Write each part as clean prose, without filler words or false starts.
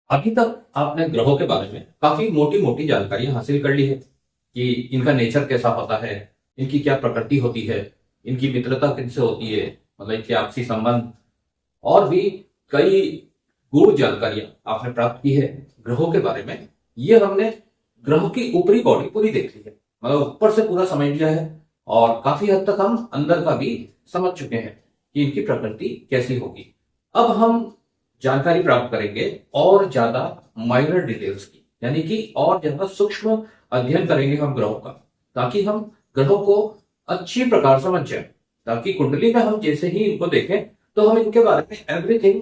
अभी तक आपने ग्रहों के बारे में काफी मोटी मोटी जानकारी हासिल कर ली है कि इनका नेचर कैसा होता है, इनकी क्या प्रकृति होती है, इनकी मित्रता किनसे होती है, मतलब इनके आपसी संबंध, और भी कई गुड़ जानकारियां आपने प्राप्त की है ग्रहों के बारे में। ये हमने ग्रहों की ऊपरी बॉडी पूरी देख ली है, मतलब ऊपर से पूरा समझ लिया है, और काफी हद तक हम अंदर का भी समझ चुके हैं कि इनकी प्रकृति कैसी होगी। अब हम जानकारी प्राप्त करेंगे और ज्यादा माइनर डिटेल्स की, यानी कि और ज्यादा सूक्ष्म अध्ययन करेंगे हम ग्रहों का, ताकि हम ग्रहों को अच्छी प्रकार समझ जाए, ताकि कुंडली में हम जैसे ही इनको देखें तो हम इनके बारे में एवरीथिंग,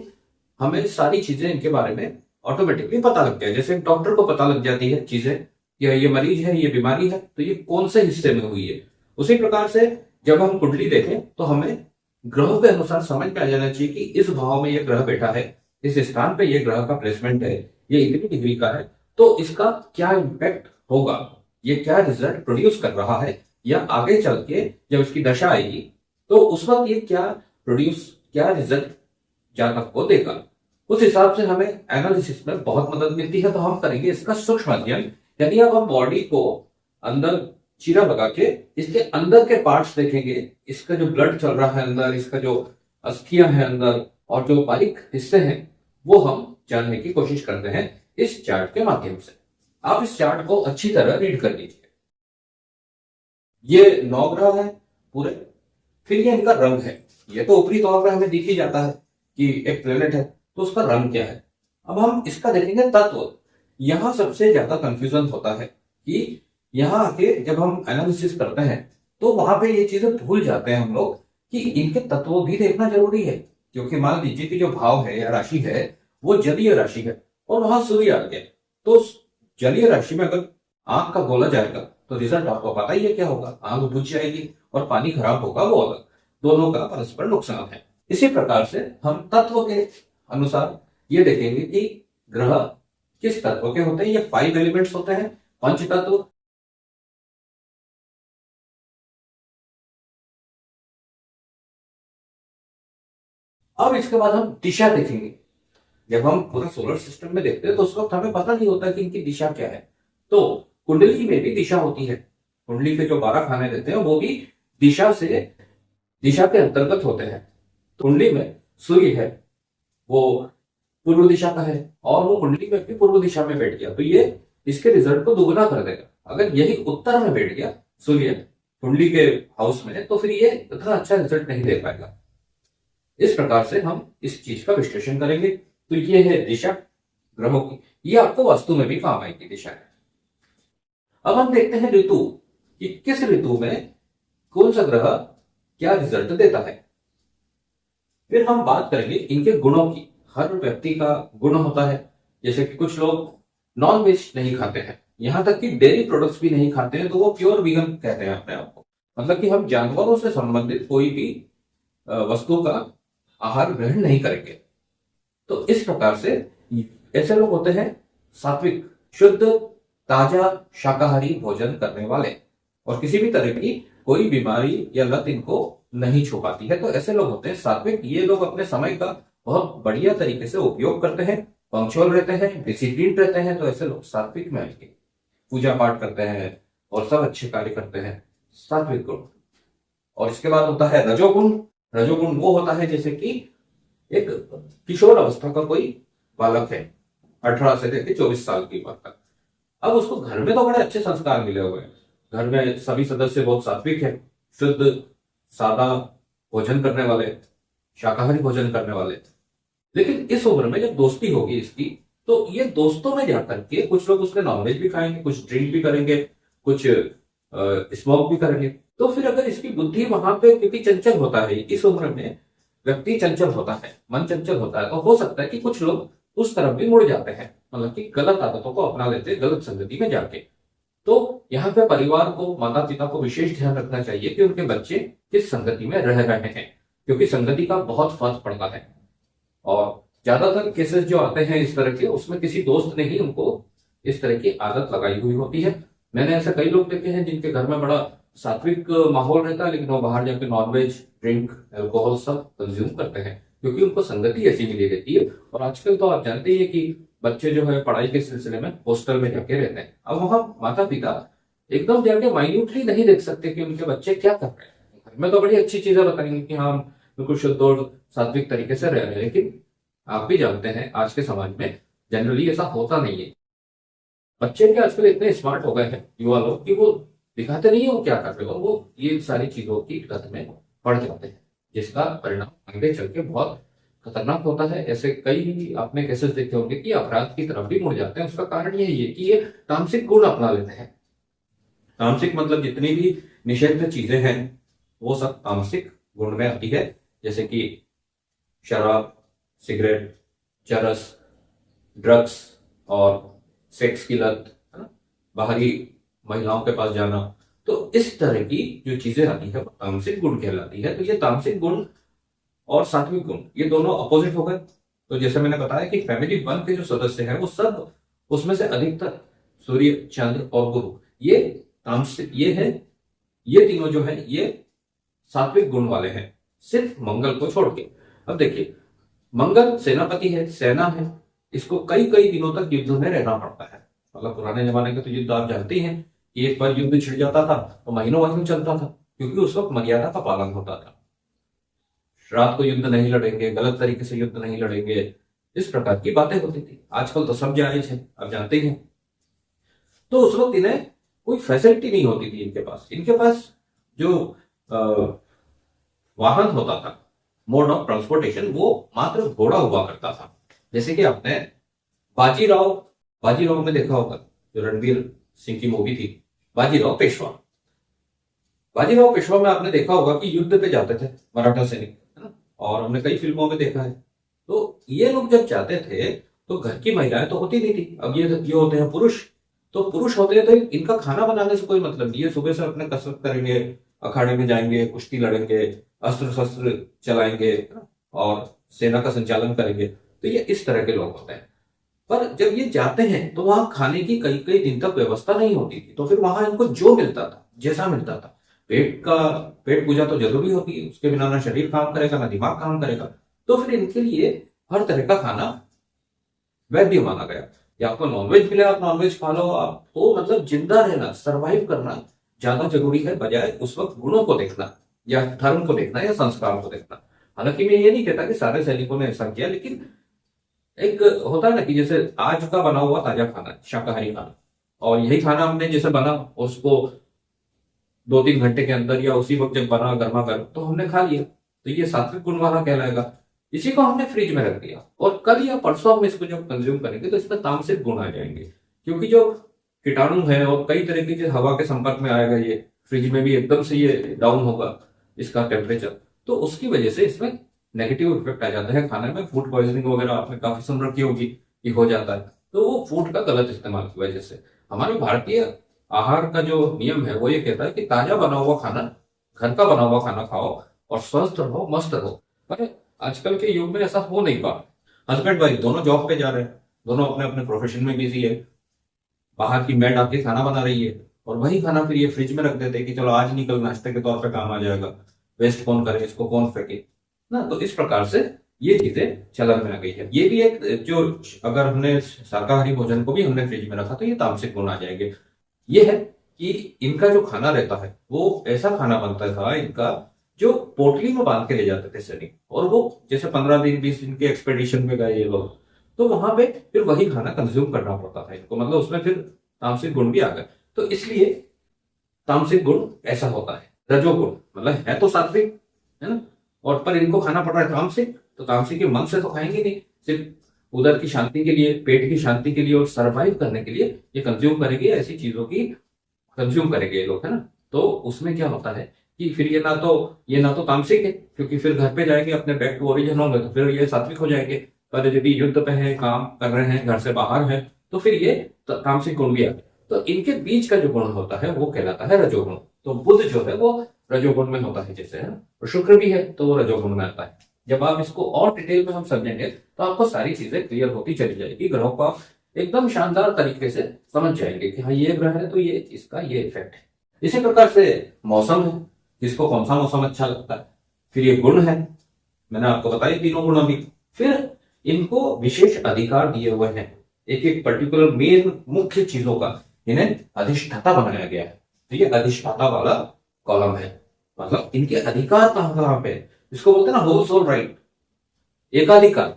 हमें सारी चीजें इनके बारे में ऑटोमेटिकली पता लग जाए। जैसे डॉक्टर को पता लग जाती है चीजें, ये मरीज है, ये बीमारी है, तो ये कौन से हिस्से में हुई है, उसी प्रकार से जब हम कुंडली देखें तो हमें ग्रहों के अनुसार समझ में आ जाना चाहिए कि इस भाव में ये ग्रह बैठा है, इस स्थान पे ये ग्रह का प्लेसमेंट है, ये इतनी डिग्री का है, तो इसका क्या इम्पैक्ट होगा, ये क्या रिजल्ट प्रोड्यूस कर रहा है, या आगे चल के जब इसकी दशा आएगी तो उस वक्त ये क्या रिजल्ट जातक को देगा। उस हिसाब से हमें एनालिसिस में बहुत मदद मिलती है। तो हम करेंगे इसका सूक्ष्म अध्ययन, यानी अब हम बॉडी को अंदर चीरा लगा के इसके अंदर के पार्ट्स देखेंगे, इसका जो ब्लड चल रहा है अंदर, इसका जो अस्थियां हैं अंदर, और जो बारीक हिस्से हैं वो हम जानने की कोशिश करते हैं इस चार्ट के माध्यम से। आप इस चार्ट को अच्छी तरह रीड कर लीजिए। ये 9 ग्रह है पूरे, फिर ये इनका रंग है। ये तो ऊपरी तौर पर हमें दिख ही जाता है कि एक प्लेनेट है, तो उसका रंग क्या है। अब हम इसका देखेंगे तत्व। यहां सबसे ज्यादा कंफ्यूजन होता है कि यहाँ आके जब हम एनालिसिस करते हैं तो वहां पे ये चीजें भूल जाते हैं हम लोग कि इनके तत्व भी देखना जरूरी है। क्योंकि मान लीजिए कि जो भाव है या राशि है वो जलीय राशि है, और वहां सूर्य आ गया, तो जलीय राशि में अगर आंख का गोला जाएगा तो रिजल्ट आपको पता ही है क्या होगा, आंख बुझ जाएगी और पानी खराब होगा, वो अलग, दोनों का परस्पर नुकसान है। इसी प्रकार से हम तत्व के अनुसार ये देखेंगे कि ग्रह किस तत्व के होते हैं। ये 5 एलिमेंट्स होते हैं, पंच तत्व। अब इसके बाद हम दिशा देखेंगे। जब हम पूरा सोलर सिस्टम में देखते हैं तो उस वक्त हमें पता नहीं होता कि इनकी दिशा क्या है। तो कुंडली में भी दिशा होती है। कुंडली के जो 12 खाने रहते हैं वो भी दिशा के अंतर्गत होते हैं। कुंडली में सूर्य है, वो पूर्व दिशा का है, और वो कुंडली में भी पूर्व दिशा में बैठ गया तो ये इसके रिजल्ट को दुगना कर देगा। अगर यही उत्तर में बैठ गया सूर्य कुंडली के हाउस में, तो फिर ये इतना अच्छा रिजल्ट नहीं दे पाएगा। इस प्रकार से हम इस चीज का विश्लेषण करेंगे। तो ये है दिशा ग्रहों की, ये आपको वास्तु में भी काम आएगी दिशा है। अब हम देखते हैं ऋतु, कि किस ऋतु में कौन सा ग्रह क्या रिजल्ट देता है। फिर हम बात करेंगे इनके गुणों की। हर व्यक्ति का गुण होता है, जैसे कि कुछ लोग नॉन वेज नहीं खाते हैं, यहां तक कि डेयरी प्रोडक्ट्स भी नहीं खाते हैं, तो वो प्योर वीगन कहते हैं अपने आप को। मतलब कि हम जानवरों से संबंधित कोई भी वस्तु का आहार ग्रहण नहीं करेंगे। तो इस प्रकार से ऐसे लोग होते हैं सात्विक, शुद्ध, ताजा शाकाहारी भोजन करने वाले, और किसी भी तरह की कोई बीमारी या लत इनको नहीं छू पाती है। तो ऐसे लोग होते हैं सात्विक। ये लोग अपने समय का बहुत बढ़िया तरीके से उपयोग करते हैं, पंक्चुअल रहते हैं, डिसिप्लिन रहते हैं। तो ऐसे लोग सात्विक में आएंगे, पूजा पाठ करते हैं और सब अच्छे कार्य करते हैं, सात्विक गुण। और इसके बाद होता है रजोगुण। रजोगुण वो होता है जैसे कि एक किशोर अवस्था का कोई बालक है, 18 से लेकर 24 साल की उम्र तक। अब उसको घर में तो बड़े अच्छे संस्कार मिले हुए हैं, घर में सभी सदस्य बहुत सात्विक है, शुद्ध सादा भोजन करने वाले, शाकाहारी भोजन करने वाले। लेकिन इस उम्र में जब दोस्ती होगी इसकी, तो ये दोस्तों में जाकर के कुछ लोग उसमें नॉनवेज भी खाएंगे, कुछ ड्रिंक भी करेंगे, कुछ स्मोक भी करेंगे। तो फिर अगर इसकी बुद्धि वहां पे, क्योंकि चंचल होता है इस उम्र में, व्यक्ति चंचल होता है, मन चंचल होता है, तो हो सकता है कि कुछ लोग उस तरफ भी मुड़ जाते हैं, मतलब कि गलत आदतों को अपना लेते हैं गलत संगति में जाके। तो यहाँ पे परिवार को, माता पिता को विशेष ध्यान रखना चाहिए कि उनके बच्चे किस संगति में रह रहे हैं, क्योंकि संगति का बहुत फर्क पड़ता है। और ज्यादातर केसेस जो आते हैं इस तरह के, उसमें किसी दोस्त ने ही उनको इस तरह की आदत लगाई हुई होती है। मैंने ऐसे कई लोग देखे हैं जिनके घर में बड़ा सात्विक माहौल रहता है, लेकिन वो बाहर जाके नॉनवेज, ड्रिंक, अल्कोहल सब कंज्यूम करते हैं, क्योंकि उनको संगति ऐसी मिली रहती है। और आजकल तो आप जानते ही है कि बच्चे जो है पढ़ाई के सिलसिले में हॉस्टल में जाके रहते हैं। अब वहां माता पिता एकदम जाके माइन्यूटली नहीं देख सकते कि उनके बच्चे क्या कर रहे हैं। घर में तो बड़ी अच्छी चीजें बताएंगे कि हाँ बिल्कुल शुद्ध और सात्विक तरीके से रह रहे हैं, लेकिन आप भी जानते हैं आज के समाज में जनरली ऐसा होता नहीं है। बच्चे भी आजकल इतने स्मार्ट हो गए हैं युवा लोग कि वो दिखाते नहीं है वो क्या कर रहे हो, वो ये सारी चीजों की लत में पड़ जाते हैं, जिसका परिणाम आगे चल के बहुत खतरनाक होता है। ऐसे कई आपने केसेस देखे होंगे कि अपराध की तरफ भी मुड़ जाते हैं। उसका कारण यही है कि ये तामसिक गुण अपना लेते हैं। तामसिक मतलब जितनी भी निषिद्ध चीजें हैं वो सब तामसिक गुण में आती है, जैसे कि शराब, सिगरेट, चरस, ड्रग्स और सेक्स की लत, है ना, बाहरी महिलाओं के पास जाना। तो इस तरह की जो चीजें आती है वो तामसिक गुण कहलाती है। तो ये तामसिक गुण और सात्विक गुण ये दोनों अपोजिट हो गए। तो जैसे मैंने बताया कि फैमिली 1 के जो सदस्य हैं वो सब उसमें से अधिकतर सूर्य, चंद्र और गुरु ये तामसिक ये है, ये तीनों जो है ये सात्विक गुण वाले हैं, सिर्फ मंगल को छोड़ के। अब देखिए मंगल सेनापति है, सेना है, इसको कई कई दिनों तक युद्ध में रहना पड़ता है। मतलब पुराने जमाने के तो युद्ध आप जानते ही हैं कि एक बार युद्ध छिड़ जाता था तो महीनों महीनों चलता था, क्योंकि उस वक्त मर्यादा का पालन होता था। रात को युद्ध नहीं लड़ेंगे, गलत तरीके से युद्ध नहीं लड़ेंगे, इस प्रकार की बातें होती थी। आजकल तो सब जायज है, आप जानते ही हैं। तो उस वक्त इन्हें कोई फैसिलिटी नहीं होती थी इनके पास जो वाहन होता था, मोड ऑफ ट्रांसपोर्टेशन, वो मात्र घोड़ा हुआ करता था। जैसे कि आपने बाजीराव बाजीराव में देखा होगा, जो रणवीर सिंह की मूवी थी बाजीराव पेशवा। बाजीराव पेशवा में आपने देखा होगा कि युद्ध पे जाते थे मराठा सैनिक, है ना, और हमने कई फिल्मों में देखा है। तो ये लोग जब जाते थे तो घर की महिलाएं तो होती नहीं थी। अब ये होते हैं पुरुष, तो पुरुष होते हैं तो इनका खाना बनाने से कोई मतलब नहीं है। सुबह से अपने कसरत करेंगे, अखाड़े में जाएंगे, कुश्ती लड़ेंगे, अस्त्र शस्त्र चलाएंगे, है ना, और सेना का संचालन करेंगे। तो ये इस तरह के लोग होते हैं। पर जब ये जाते हैं तो वहां खाने की कई कई दिन तक व्यवस्था नहीं होती थी। तो फिर वहां इनको जो मिलता था, जैसा मिलता था, पेट पूजा तो जरूरी होती है, उसके बिना ना शरीर काम करेगा ना दिमाग काम करेगा। तो फिर इनके लिए हर तरह का खाना वैध माना गया। या आपको नॉनवेज मिले आप नॉनवेज खा लो, आपको मतलब जिंदा रहना, सरवाइव करना ज्यादा जरूरी है, बजाय उस वक्त गुणों को देखना या धर्म को देखना या संस्कार को देखना। हालांकि मैं ये नहीं कहता कि सारे सैनिकों ने ऐसा किया, लेकिन एक होता है ना कि जैसे आज का बना हुआ ताजा खाना, शाकाहारी खाना, और यही खाना हमने जैसे बना उसको 2-3 घंटे के अंदर या उसी वक्त जब बना गर्मा गर्म तो हमने खा लिया, तो ये सात्विक गुण वाला कहलाएगा। इसी को हमने फ्रिज में रख दिया और कल या परसों हम इसको जब कंज्यूम करेंगे तो इसमें तामसिक गुण आ जाएंगे, क्योंकि जो कीटाणु है और कई तरह की हवा के संपर्क में आएगा, ये फ्रिज में भी एकदम से ये डाउन होगा इसका टेम्परेचर, तो उसकी वजह से इसमें नेगेटिव इफेक्ट आ जाता है खाने में। फूड पॉइजनिंग वगैरह आपने काफी सुन रखी होगी कि हो जाता है, तो वो फूड का गलत इस्तेमाल की वजह से। हमारे भारतीय आहार का जो नियम है वो ये कहता है कि ताजा बना हुआ खाना, घर का बना हुआ खाना खाओ और स्वस्थ रहो, मस्त रहो। पर आजकल के युग में ऐसा हो नहीं पा रहा। हस्बैंड वाइफ दोनों जॉब पे जा रहे हैं, दोनों अपने अपने प्रोफेशन में बिजी है, बाहर की मेड आके खाना बना रही है और वही खाना फिर ये फ्रिज में रख देते हैं कि चलो आज नहीं कल नाश्ते के तौर पे काम आ जाएगा, वेस्ट कौन करे, इसको कौन फेंके ना। तो इस प्रकार से ये चीजें चलन में आ गई है। ये भी एक जो अगर हमने शाकाहारी भोजन को भी हमने फ्रिज में रखा तो ये तामसिक गुण आ जाएंगे। ये है कि इनका जो खाना रहता है वो ऐसा खाना बनता था इनका जो पोटली में बांध के ले जाते थे सैनिक, और वो जैसे 15 दिन 20 दिन के एक्सपेडिशन में गए ये लोग, तो वहां पे फिर वही खाना कंज्यूम करना पड़ता था इनको, मतलब उसमें फिर तामसिक गुण भी आ गए। तो इसलिए तामसिक गुण ऐसा होता है। रजोगुण मतलब है तो सात्विक, है ना, और पर इनको खाना पड़ रहा है तामसिक, तो तामसिक के मन से तो खाएंगे नहीं, सिर्फ उदर की शांति के लिए, पेट की शांति के लिए और सरवाइव करने के लिए ये कंज्यूम करेंगे, ऐसी चीजों की कंज्यूम करेंगे ये लोग, है ना। तो उसमें क्या होता है कि फिर ये ना तो तामसिक है, क्योंकि फिर घर पे जाएंगे अपने बैक टू ओरिजिन होंगे तो फिर ये सात्विक हो जाएंगे। पर यदि युद्ध पे है, काम कर रहे हैं, घर से बाहर है, तो फिर ये तामसिक गुण भी आ गए। तो इनके बीच का जो गुण होता है वो कहलाता है रजोगुण। तो बुध जो है वो रजोगुण में होता है जैसे, है ना, और शुक्र भी है तो वो रजोगुण में आता है। जब आप इसको और डिटेल में हम समझेंगे तो आपको सारी चीजें क्लियर होती चली जाएगी, ग्रहों का एकदम शानदार तरीके से समझ जाएंगे कि हाँ ये ग्रह है तो ये इसका ये इफेक्ट है। इसी प्रकार से मौसम है, किसको कौन सा मौसम अच्छा लगता है, फिर ये गुण है, मैंने आपको बताया तीनों गुण अभी। फिर इनको विशेष अधिकार दिए हुए हैं एक एक पर्टिकुलर मेन मुख्य चीजों का इन्हें अधिष्ठाता बनाया गया है। ठीक है, अधिष्ठाता वाला कॉलम है, मतलब इनके अधिकार कहां कहां पे है, इसको बोलते हैं ना होल सोल राइट, एकाधिकार।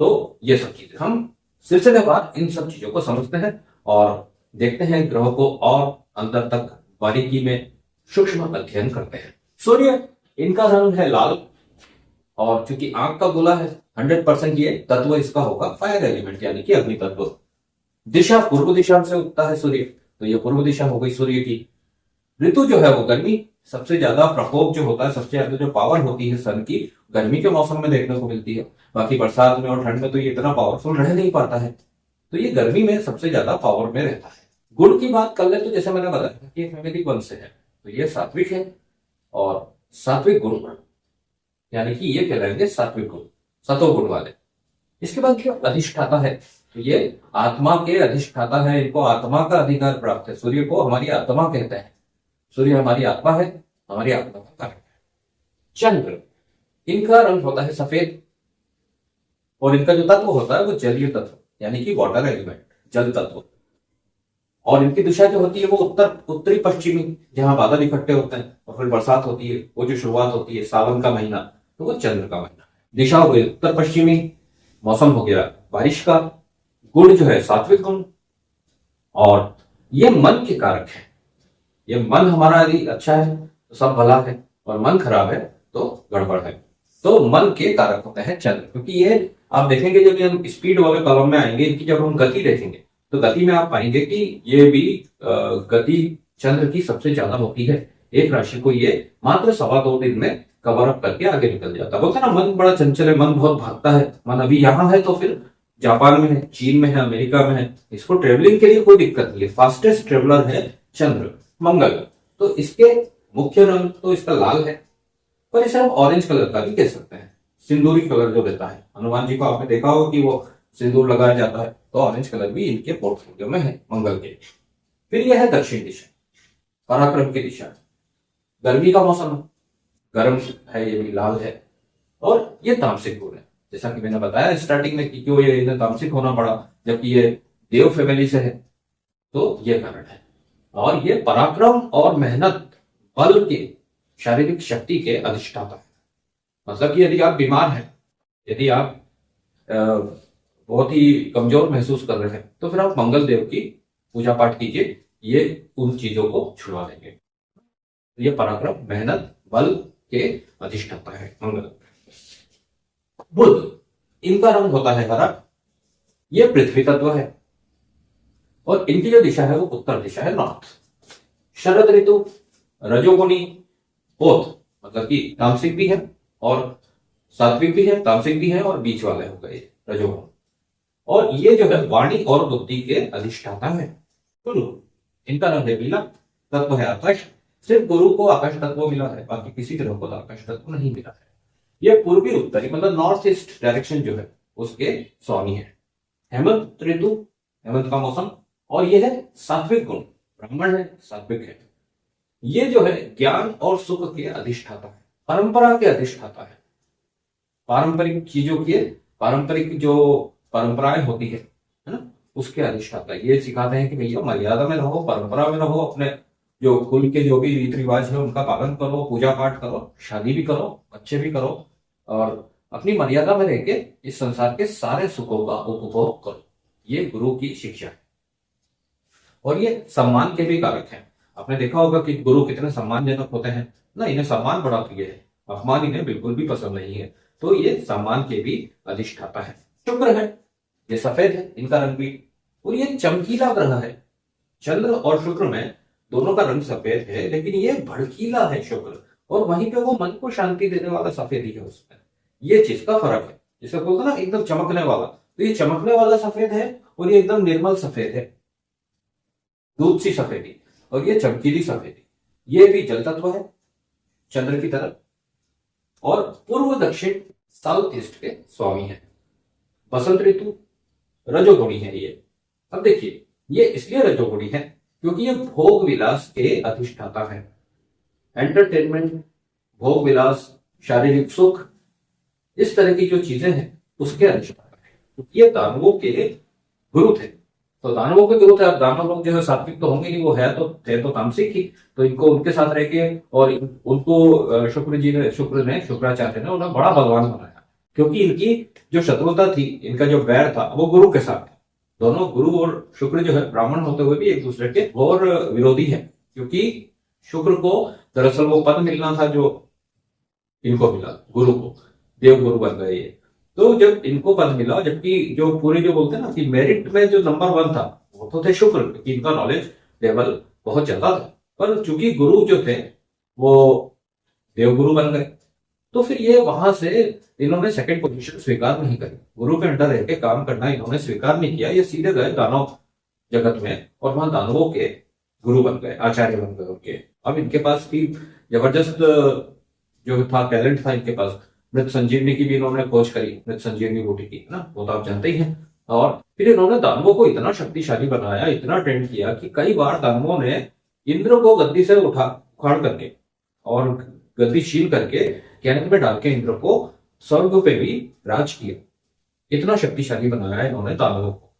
तो ये सब चीजें हम सिलसिलेवार इन सब चीजों को समझते हैं और देखते हैं, ग्रहों को और अंदर तक बारीकी में सूक्ष्म अध्ययन करते हैं। सूर्य, इनका रंग है लाल, और चूंकि आंख का गोला है 100% ये तत्व इसका होगा फायर एलिमेंट, यानी कि अग्नि तत्व। दिशा पूर्व दिशा से उगता है सूर्य, तो ये पूर्व दिशा हो गई सूर्य की। ऋतु जो है वो गर्मी, सबसे ज्यादा प्रकोप जो होता है, सबसे ज्यादा जो पावर होती है सन की, गर्मी के मौसम में देखने को मिलती है। बाकी बरसात में और ठंड में तो ये इतना पावरफुल रह नहीं पाता है, तो ये गर्मी में सबसे ज्यादा पावर में रहता है। गुण की बात कर ले तो जैसे मैंने बताया कि फैमिली वंश से है, तो ये सात्विक है, और सात्विक गुण, यानी कि ये कहलाएंगे सात्विक गुण, सतो गुण वाले। इसके बाद जो अधिष्ठाता है, तो ये आत्मा के अधिष्ठाता है, इनको आत्मा का अधिकार प्राप्त है। सूर्य को हमारी आत्मा कहते हैं, सूर्य हमारी आत्मा है, हमारी आत्मा का कारण है। चंद्र, इनका रंग होता है सफेद, और इनका जो तत्व होता है वो जलीय तत्व, यानी कि वाटर एलिमेंट, जल तत्व। और इनकी दिशा जो होती है वो उत्तरी पश्चिमी, जहां बादल इकट्ठे होते हैं और फिर बरसात होती है, वो जो शुरुआत होती है सावन का महीना, तो वो चंद्र का महीना है। दिशा हो गई उत्तर पश्चिमी, मौसम हो गया बारिश का। गुण जो है सात्विक गुण, और ये मन के कारक है। ये मन हमारा यदि अच्छा है तो सब भला है, और मन खराब है तो गड़बड़ है। तो मन के कारक होते हैं चंद्र, क्योंकि ये आप देखेंगे जब हम स्पीड वाले कॉलम में आएंगे, इनकी जब हम गति देखेंगे तो गति में आप पाएंगे कि ये भी गति चंद्र की सबसे ज्यादा होती है। एक राशि को ये मात्र 2.25 दिन में कवर अप करके आगे निकल जाता है। बोलते हैं ना मन बड़ा चंचल है, मन बहुत भागता है, मन अभी यहाँ है तो फिर जापान में है, चीन में है, अमेरिका में है, इसको ट्रेवलिंग के लिए कोई दिक्कत नहीं है। फास्टेस्ट ट्रेवलर है चंद्र, मंगल। तो इसके मुख्य रंग तो इसका लाल है, पर इसे हम ऑरेंज कलर का भी कह सकते हैं, सिंदूरी कलर जो रहता है। हनुमान जी को आपने देखा होगा कि वो सिंदूर लगाया जाता है, तो ऑरेंज कलर भी इनके पोर्टफोलियो में है मंगल के। फिर यह है दक्षिण दिशा, पराक्रम की दिशा, गर्मी का मौसम है, गर्म है, ये भी लाल है, और ये तामसिक गुण है। जैसा कि मैंने बताया स्टार्टिंग में कि क्यों ये इन्हें तामसिक होना पड़ा, जबकि ये देव फैमिली से है, तो ये कारण है। और ये पराक्रम और मेहनत, बल के, शारीरिक शक्ति के अधिष्ठाता है। मतलब कि यदि आप बीमार हैं, यदि आप बहुत ही कमजोर महसूस कर रहे हैं, तो फिर आप मंगल देव की पूजा पाठ कीजिए, ये उन चीजों को छुड़वा देंगे। ये पराक्रम, मेहनत, बल के अधिष्ठाता है मंगल। बुध, इनका रंग होता है हरा, ये पृथ्वी तत्व है, और इनकी जो दिशा है वो उत्तर दिशा है, नॉर्थ। शरद ऋतु, रजोगुणी, बोथ, मतलब कि तामसिक भी है और सात्विक भी है, तामसिक भी है, और बीच वाले हो गए रजोगुण। और ये जो है वाणी और बुद्धि के अधिष्ठाता है। गुरु, इनका रंग है पीला, तत्व है आकाश। सिर्फ गुरु को आकाश तत्व मिला है, बाकी किसी ग्रह को आकाश तत्व नहीं मिला है। यह पूर्वी उत्तरी मतलब नॉर्थ ईस्ट डायरेक्शन जो है उसके स्वामी है। हेमंत ऋतु, हेमंत का मौसम, और यह है सात्विक गुण, ब्राह्मण है, सात्विक है। ये जो है ज्ञान और सुख के अधिष्ठाता है, परंपरा के अधिष्ठाता है। पारंपरिक चीजों के, पारंपरिक जो परंपराएं होती है ना, उसके अधिष्ठाता है। ये सिखाते हैं कि भैया मर्यादा में रहो, परंपरा में रहो, अपने जो कुल के जो भी रीति रिवाज है उनका पालन करो, पूजा पाठ करो, शादी भी करो, बच्चे भी करो, और अपनी मर्यादा में रह के इस संसार के सारे सुखों का उपभोग करो। ये गुरु की शिक्षा है। और ये सम्मान के भी कारक है। आपने देखा होगा कि गुरु कितने सम्मानजनक होते हैं ना, इन्हें सम्मान बड़ा प्रिय है, अपमान इन्हें बिल्कुल भी पसंद नहीं है, तो ये सम्मान के भी अधिष्ठाता है। शुक्र है, ये सफेद है, इनका रंग भी, और ये चमकीला ग्रह है। चंद्र और शुक्र में दोनों का रंग सफेद है, लेकिन ये भड़कीला है शुक्र, और वहीं पे वो मन को शांति देने वाला सफेद ही है उसमें। ये चीज का फर्क है। जिसे बोलते ना एकदम चमकने वाला, तो ये चमकने वाला सफेद है, और ये एकदम निर्मल सफेद है, दूध सी सफेदी, और ये चमकीली सफेदी। ये भी जल तत्व है चंद्र की तरफ, और पूर्व दक्षिण साउथ ईस्ट के स्वामी है। बसंत ऋतु, रजोगुणी है ये। अब देखिए, ये इसलिए रजोगुणी है क्योंकि ये भोग विलास के अधिष्ठाता है। एंटरटेनमेंट, भोग विलास, शारीरिक सुख, इस तरह की जो चीजें हैं उसके अधिष्ठाता है। ये दानवों के गुरु थे। तो दानवों के गुरु थे। अब दानव लोग जो है सात्विक तो होंगे नहीं, वो है तो थे तो तामसिक ही। तो इनको उनके साथ रह के और उनको शुक्राचार्य ने उन्हें बड़ा बलवान बनाया, क्योंकि इनकी जो शत्रुता थी, इनका जो बैर था, वो गुरु के साथ था। दोनों गुरु और शुक्र जो है ब्राह्मण होते हुए भी एक दूसरे के और विरोधी है, क्योंकि शुक्र को दरअसल वो पद मिलना था जो इनको मिला, गुरु को देव गुरु बन गए ये। तो जब इनको पद मिला, जबकि जो पूरे जो बोलते हैं ना कि मेरिट में जो नंबर 1 था वो तो थे शुक्र, क्योंकि इनका नॉलेज लेवल बहुत ज्यादा था। पर चूंकि गुरु जो थे वो देवगुरु बन गए, तो फिर ये वहां से इन्होंने सेकंड पोजीशन स्वीकार नहीं करी। गुरु के अंडर रह के काम करना इन्होंने स्वीकार नहीं किया। ये सीधे गए दानव जगत में और वहां दानवों के गुरु बन गए, आचार्य बन गए उनके। अब इनके पास भी जबरदस्त जो था टैलेंट था इनके पास। मृत संजीवनी की भी इन्होंने खोज करी, मृत संजीवनी बूटी की ना, वो तो आप जानते ही हैं। और फिर इन्होंने दानवों को इतना शक्तिशाली बनाया, इतना ट्रेंड किया कि कई बार दानवों ने इंद्र को गद्दी से उखाड़ करके और गद्दी छीन करके कैन में डाल के इंद्र को स्वर्ग पे भी राज किया। इतना शक्तिशाली बनाया इन्होंने दानवों को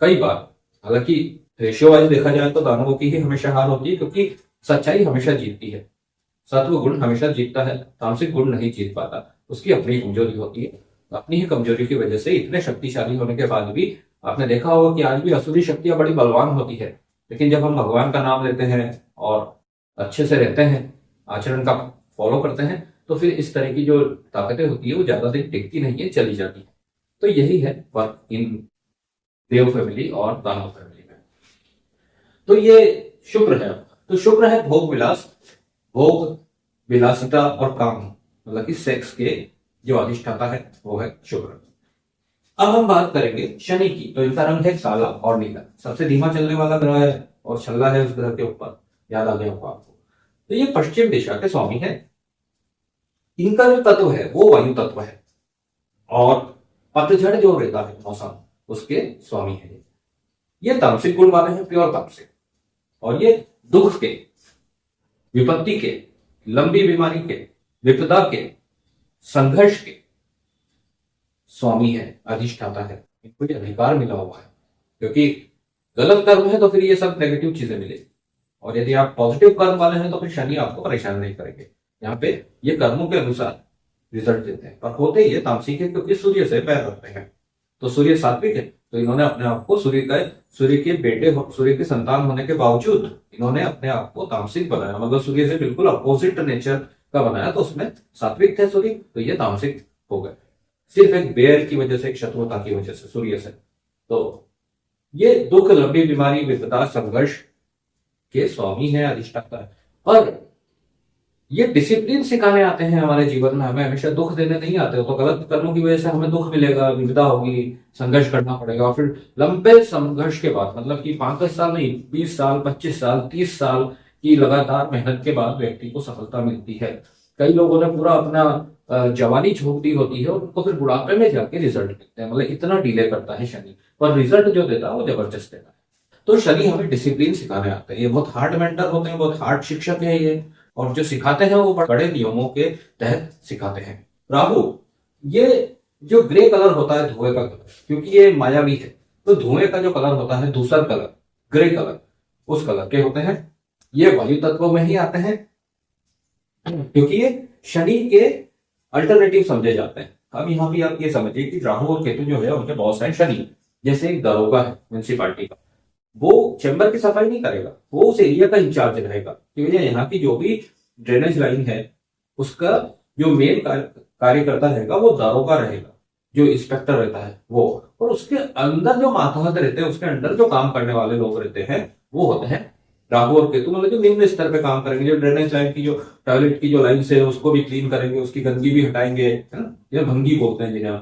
कई बार। हालांकि रेशियो वाइज देखा जाए तो दानवों की ही हमेशा हार होती है, क्योंकि सच्चाई हमेशा जीतती है। सत्व गुण हमेशा जीतता है, तामसिक गुण नहीं जीत पाता। उसकी अपनी कमजोरी होती है। अपनी ही कमजोरी की वजह से इतने शक्तिशाली होने के बाद भी आपने देखा होगा कि आज भी असुरी शक्तियां बड़ी बलवान होती है, लेकिन जब हम भगवान का नाम लेते हैं और अच्छे से रहते हैं, आचरण का फॉलो करते हैं, तो फिर इस तरह की जो ताकतें होती है वो ज्यादा दिन टिकती नहीं है, चली जाती है। तो यही है फर्क इन देव फैमिली और दानव फैमिली में। तो ये शुक्र है। तो शुक्र है भोग विलास, भोग विलासिता और काम, मतलब कि सेक्स के जो अधिष्ठाता है वो है शुक्र। अब हम बात करेंगे शनि की। तो इनका रंग है काला और नीला। सबसे धीमा चलने वाला ग्रह है और छल्ला है उस ग्रह के ऊपर, याद आ गया होगा आपको। तो ये पश्चिम दिशा के स्वामी है। इनका जो तत्व है वो वायु तत्व है और पतझड़ जो रहता है मौसम, उसके स्वामी है। ये तामसिक गुण वाले हैं, प्योर तामसिक। और ये दुख के, विपत्ति के, लंबी बीमारी के, विपदा के, संघर्ष के स्वामी है, अधिष्ठाता है। इनको ये अधिकार मिला हुआ है, क्योंकि गलत कर्म है तो फिर ये सब नेगेटिव चीजें मिलेगी, और यदि आप पॉजिटिव कर्म वाले हैं तो फिर शनि आपको परेशान नहीं करेंगे। यहाँ पे ये कर्मों के अनुसार रिजल्ट देते हैं, पर होते ये तामसिक है, क्योंकि सूर्य से पैर रखते हैं। तो सूर्य सात्विक है, तो इन्होंने अपने आप को सूर्य के बेटे, सूर्य के संतान होने के बावजूद इन्होंने अपने आप को तामसिक बनाया। मतलब सूर्य से बिल्कुल अपोजिट नेचर का बनाया, तो उसमें सात्विक थे सूर्य, तो ये तामसिक हो गए, सिर्फ एक बेर की वजह से, एक शत्रुता की वजह से सूर्य से। तो ये दुख, लंबी बीमारी, विपदा, संघर्ष के स्वामी है, अधिष्ठाता है। पर ये डिसिप्लिन सिखाने आते हैं हमारे जीवन में, हमें हमेशा दुख देने नहीं आते हो। तो गलत कर्मों की वजह से हमें दुख मिलेगा, विपदा होगी, संघर्ष करना पड़ेगा, और फिर लंबे संघर्ष के बाद, मतलब कि 5-10 साल नहीं, 20 साल, 25 साल, 30 साल की लगातार मेहनत के बाद व्यक्ति को सफलता मिलती है। कई लोगों ने पूरा अपना जवानी झोंक दी होती है और उनको फिर बुढ़ापे में जाके रिजल्ट मिलते हैं। मतलब इतना डिले करता है शनि, पर रिजल्ट जो देता है वो जबरदस्त देता है। तो शनि हमें डिसिप्लिन सिखाने आते हैं। ये बहुत हार्ड मेंटर होते हैं, बहुत हार्ड शिक्षक है ये, और जो सिखाते हैं वो बड़े नियमों के तहत सिखाते हैं। राहु, ये जो ग्रे कलर होता है, धुएं का कलर, क्योंकि ये मायावी है, तो धुएं का जो कलर होता है, दूसरा कलर, ग्रे कलर, उस कलर के होते हैं। ये वायु तत्व में ही आते हैं, क्योंकि ये शनि के अल्टरनेटिव समझे जाते हैं। अब यहाँ भी आप ये समझिए कि राहु और केतु जो है उनके बॉस हैं शनि। जैसे एक दरोगा है म्यूनिसिपालिटी का, वो चैम्बर की सफाई नहीं करेगा, वो उस एरिया का इंचार्ज रहेगा, क्योंकि यहाँ की जो भी ड्रेनेज लाइन है उसका जो मेन कार्यकर्ता रहेगा वो दरोगा रहेगा, जो इंस्पेक्टर रहता है वो। और उसके अंदर जो मातहत रहते हैं, उसके अंदर जो काम करने वाले लोग रहते हैं, वो होते हैं राहु और केतु। मतलब जो निम्न स्तर पे काम करेंगे, जो ड्रेनेज लाइन की, जो टॉयलेट की जो लाइन से उसको भी क्लीन करेंगे, उसकी गंदगी भी हटाएंगे, है ना, ये भंगी बोलते हैं जिन्हें।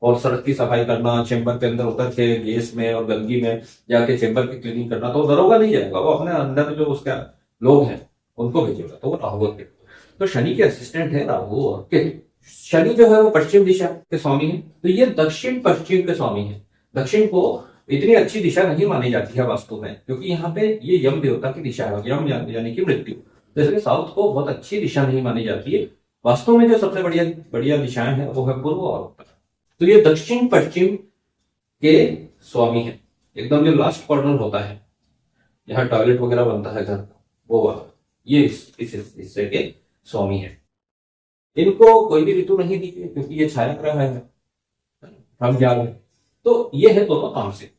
और सड़क की सफाई करना, चैम्बर के अंदर उतर के गैस में और गंदगी में जाके चैम्बर की क्लीनिंग करना, तो दरोगा नहीं जाएगा, वो अपने अंदर जो उसका लोग हैं उनको भेजेगा, तो वो राहु और केतु। तो शनि के असिस्टेंट है राहु और केतु। शनि जो है वो पश्चिम दिशा के स्वामी है, तो ये दक्षिण पश्चिम के स्वामी है। दक्षिण को इतनी अच्छी दिशा नहीं मानी जाती है वास्तु में, क्योंकि यहाँ पे ये यम देवता की दिशा है, यम यानी कि मृत्यु। तो इसलिए साउथ को बहुत अच्छी दिशा नहीं मानी जाती है। वास्तु में जो सबसे बढ़िया दिशाएं हैं वो है पूर्व और उत्तर। तो ये दक्षिण पश्चिम के स्वामी है। एकदम जो लास्ट कॉर्नर होता है, जहाँ टॉयलेट वगैरह बनता है घर का, वो वाला, ये इस हिस्से के स्वामी है। इनको कोई भी ऋतु नहीं दी है क्योंकि ये छाया ग्रह है, हम जा रहे हैं। तो ये है दोनों तामसिक।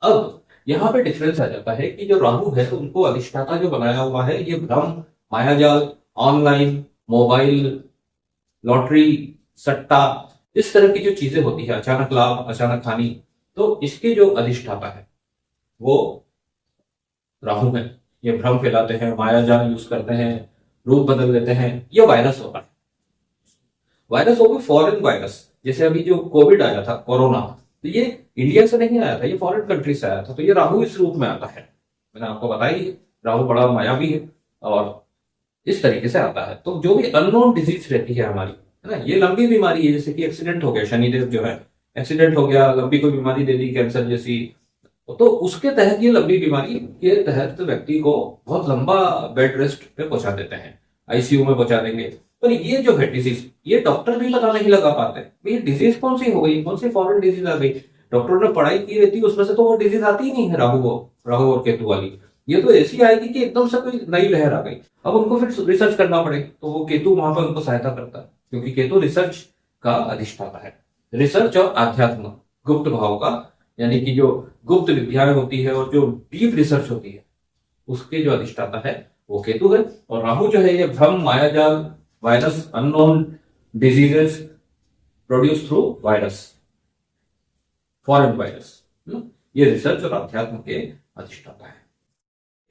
अब यहाँ पे डिफरेंस आ जाता है कि जो राहु है तो उनको अधिष्ठाता जो बनाया हुआ है ये भ्रम, मायाजाल, ऑनलाइन, मोबाइल, लॉटरी, सट्टा, इस तरह की जो चीजें होती है, अचानक लाभ, अचानक हानि, तो इसके जो अधिष्ठाता है वो राहु है। ये भ्रम फैलाते हैं, मायाजाल यूज करते हैं, रूप बदल लेते हैं। ये वायरस होता है, वायरस हो गई फॉरेन वायरस। जैसे अभी जो कोविड आया था, कोरोना, तो ये इंडिया से नहीं आया था, ये फॉरेन कंट्री से आया था। तो ये राहु इस रूप में आता है, मैंने आपको बताया ही, राहु बड़ा मायावी है और इस तरीके से आता है। तो जो भी अननोन डिजीज रहती है हमारी, है ना, ये लंबी बीमारी है, जैसे कि एक्सीडेंट हो गया, शनिदेव जो है एक्सीडेंट हो गया, लंबी कोई बीमारी दे दी, कैंसर जैसी, तो उसके तहत, ये लंबी बीमारी के तहत व्यक्ति को बहुत लंबा बेड रेस्ट पे पहुंचा देते हैं, आईसीयू में पहुंचा देंगे। पर ये जो है डिजीज, ये डॉक्टर भी पता नहीं लगा पाते ये डिजीज कौन सी हो गई, कौन सी फॉरेन डिजीज आ गई। डॉक्टर ने पढ़ाई की रहती है उसमें से तो वो डिजीज आती ही नहीं है, राहु और केतु वाली। ये तो ऐसी आएगी कि एकदम से कोई नई लहर आ गई। अब उनको फिर रिसर्च करना पड़े, तो वो केतु वहां पर उनको सहायता करता है, क्योंकि केतु रिसर्च का अधिष्ठाता है। रिसर्च और आध्यात्म, गुप्त भाव का, यानी कि जो गुप्त विद्याएं होती है और जो डीप रिसर्च होती है, उसके जो अधिष्ठाता है वो केतु है। और राहु जो है ये भ्रम, मायाजाल, virus, unknown diseases produce through virus, foreign virus, ये रिसर्च और अध्यात्म के अधिष्ठाता है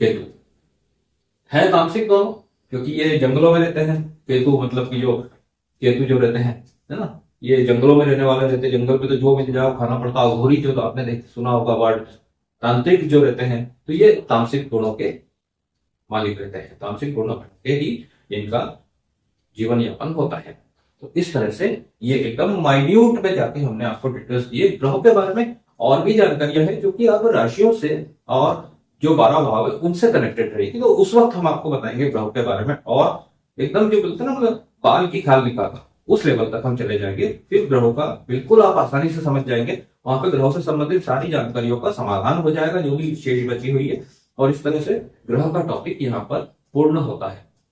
केतु। है तामसिक दोनों, क्योंकि ये जंगलों में रहते हैं। केतु मतलब कि जो केतु जो रहते हैं, है ना, ये जंगलों में रहने वाले रहते हैं। जंगल में तो जो मिल जाओ खाना पड़ता है। अघोरी जो, तो आपने सुना होगा वर्ड। तांत्रिक जो रहते हैं, तो ये तामसिक गुणों के मालिक रहते हैं। तामसिक गुणों के ही इनका जीवन यापन होता है। तो इस तरह से ये एकदम माइन्यूट में जाके हमने आपको डिटेल्स दिए ग्रहों के बारे में। और भी जानकारियां हैं जो कि अब राशियों से और जो 12 भाव है उनसे कनेक्टेड रहेगी, तो उस वक्त हम आपको बताएंगे ग्रहों के बारे में। और एकदम जो बोलते हैं ना, मतलब बाल की खाल निकाल, उस लेवल तक हम चले जाएंगे। फिर ग्रहों का बिल्कुल आप आसानी से समझ जाएंगे। वहां पे ग्रहों से संबंधित सारी जानकारियों का समाधान हो जाएगा जो भी शेष बची हुई है। और इस तरह से ग्रह का टॉपिक यहाँ पर पूर्ण होता है।